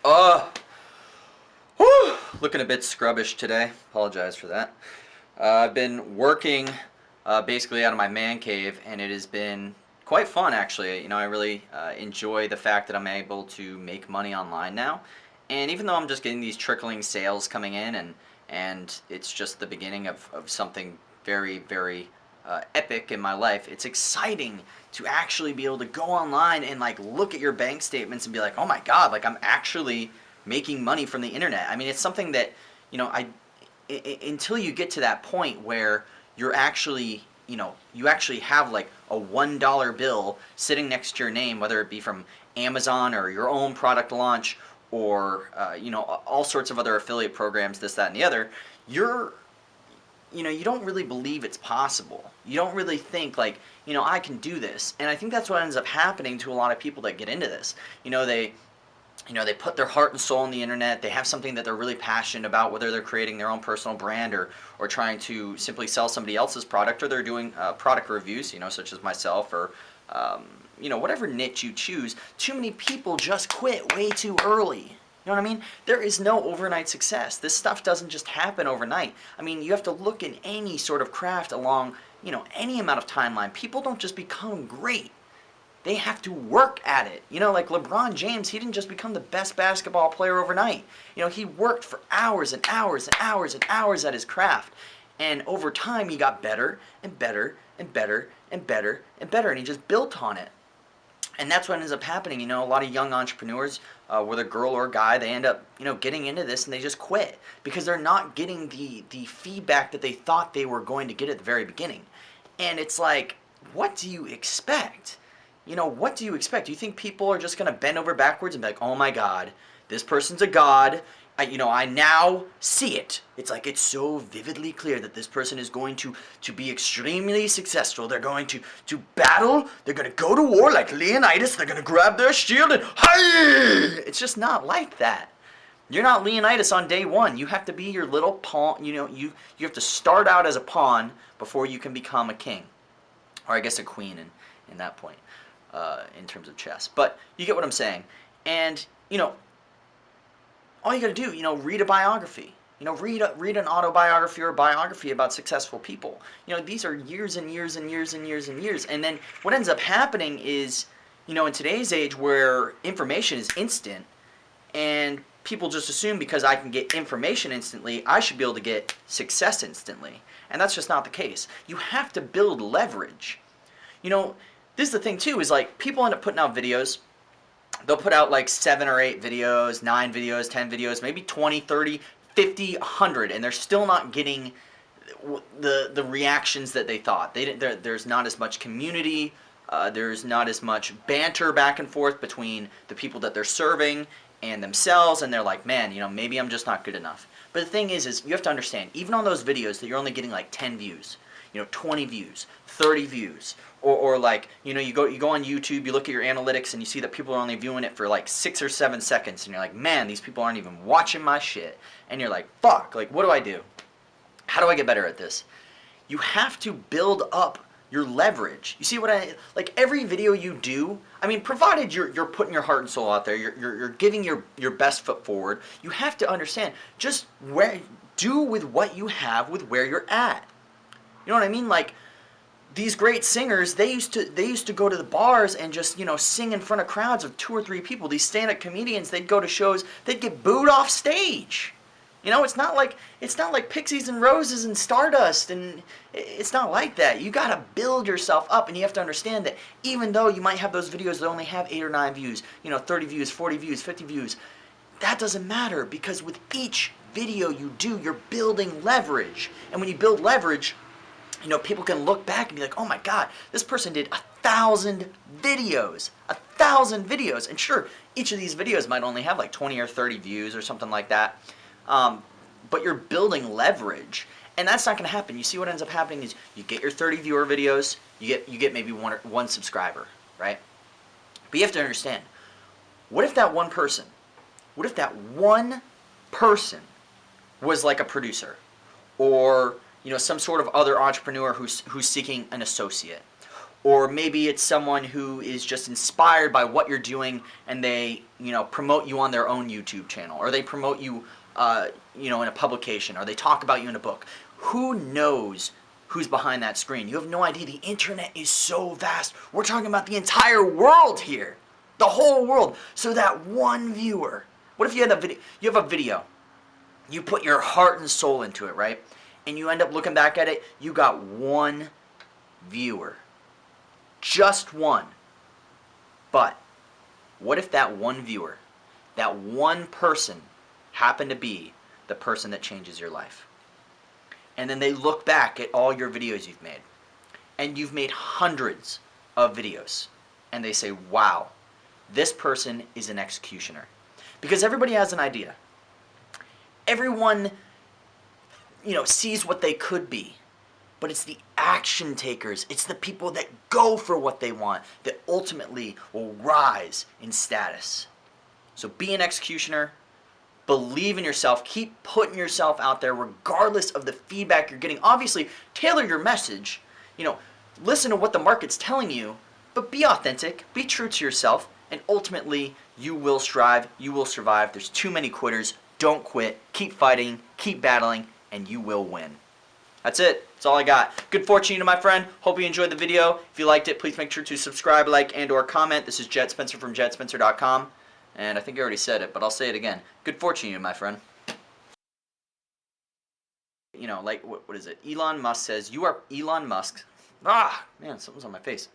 Uh, whew, looking a bit scrubbish today. Apologize for that. I've been working basically out of my man cave, and it has been quite fun actually. I really enjoy the fact that I'm able to make money online now. And even though I'm just getting these trickling sales coming in, and it's just the beginning of something very, very epic in my life, it's exciting to actually be able to go online and like look at your bank statements and be like, oh my god, like I'm actually making money from the internet. I mean, it's something that until you get to that point where you're actually you actually have like a $1 bill sitting next to your name, whether it be from Amazon or your own product launch or all sorts of other affiliate programs, this, that, and the other, you don't really believe it's possible. You don't really think like, I can do this. And I think that's what ends up happening to a lot of people that get into this. They put their heart and soul on the internet. They have something that they're really passionate about, whether they're creating their own personal brand or trying to simply sell somebody else's product, or they're doing product reviews, such as myself, or whatever niche you choose. Too many people just quit way too early. You know what I mean? There is no overnight success. This stuff doesn't just happen overnight. I mean, you have to look in any sort of craft along, any amount of timeline. People don't just become great. They have to work at it. Like LeBron James, he didn't just become the best basketball player overnight. He worked for hours and hours and hours and hours at his craft. And over time, he got better and better and better and better and better, and he just built on it. And that's what ends up happening. A lot of young entrepreneurs, whether girl or guy, they end up, getting into this and they just quit because they're not getting the feedback that they thought they were going to get at the very beginning. And it's like, what do you expect? What do you expect? Do you think people are just going to bend over backwards and be like, oh my God, this person's a god. I now see it. It's like it's so vividly clear that this person is going to be extremely successful. They're going to battle. They're going to go to war like Leonidas. They're going to grab their shield and hi! It's just not like that. You're not Leonidas on day one. You have to be your little pawn. You have to start out as a pawn before you can become a king, or I guess a queen in that point, in terms of chess. But you get what I'm saying. And all you got to do, read a biography. Read an autobiography or a biography about successful people. These are years and years and years and years and years. And then what ends up happening is, in today's age where information is instant, and people just assume because I can get information instantly, I should be able to get success instantly. And that's just not the case. You have to build leverage. This is the thing too, is like people end up putting out videos. They'll put out like 7 or 8 videos, 9 videos, 10 videos, maybe 20, 30, 50, 100, and they're still not getting the reactions that they thought. There's not as much community. There's not as much banter back and forth between the people that they're serving and themselves, and they're like, man, maybe I'm just not good enough. But the thing is you have to understand, even on those videos that you're only getting like 10 views, 20 views, 30 views, or like, you go on YouTube, you look at your analytics and you see that people are only viewing it for like 6 or 7 seconds, and you're like, man, these people aren't even watching my shit. And you're like, fuck, like, what do I do? How do I get better at this? You have to build up your leverage. You see what like every video you do, I mean, provided you're putting your heart and soul out there, you're giving your best foot forward, you have to understand, just do with what you have with where you're at. You know what I mean? Like, these great singers, they used to go to the bars and just, sing in front of crowds of 2 or 3 people. These stand-up comedians, they'd go to shows, they'd get booed off stage. It's not like Pixies and Roses and Stardust, and it's not like that. You got to build yourself up, and you have to understand that even though you might have those videos that only have 8 or 9 views, 30 views, 40 views, 50 views, that doesn't matter, because with each video you do, you're building leverage. And when you build leverage, people can look back and be like, oh my God, this person did 1,000 videos. 1,000 videos. And sure, each of these videos might only have like 20 or 30 views or something like that. But you're building leverage. And that's not going to happen. You see what ends up happening is you get your 30 viewer videos, you get maybe one subscriber, right? But you have to understand, what if that one person was like a producer, or some sort of other entrepreneur who's seeking an associate, Or maybe it's someone who is just inspired by what you're doing, and they, promote you on their own YouTube channel, or they promote you, in a publication, or they talk about you in a book. Who knows who's behind that screen? You have no idea. The internet is so vast. We're talking about the entire world here, the whole world. So that one viewer. What if you had a video? You have a video. You put your heart and soul into it, right? And you end up looking back at it. You got one viewer. Just one. But what if that one viewer, that one person, happened to be the person that changes your life? And then they look back at all your videos you've made. And you've made hundreds of videos. And they say, wow, this person is an executioner. Because everybody has an idea. Everyone, sees what they could be. But it's the action takers, it's the people that go for what they want that ultimately will rise in status. So be an executioner, believe in yourself, keep putting yourself out there regardless of the feedback you're getting. Obviously, tailor your message, listen to what the market's telling you, but be authentic, be true to yourself, and ultimately you will strive, you will survive. There's too many quitters. Don't quit, keep fighting, keep battling, and you will win. That's it. That's all I got. Good fortune to you, my friend. Hope you enjoyed the video. If you liked it, please make sure to subscribe, like, and or comment. This is Jecht Spencer from JechtSpencer.com. And I think I already said it, but I'll say it again. Good fortune to you, my friend. What is it? Elon Musk says, you are Elon Musk. Ah, man, something's on my face.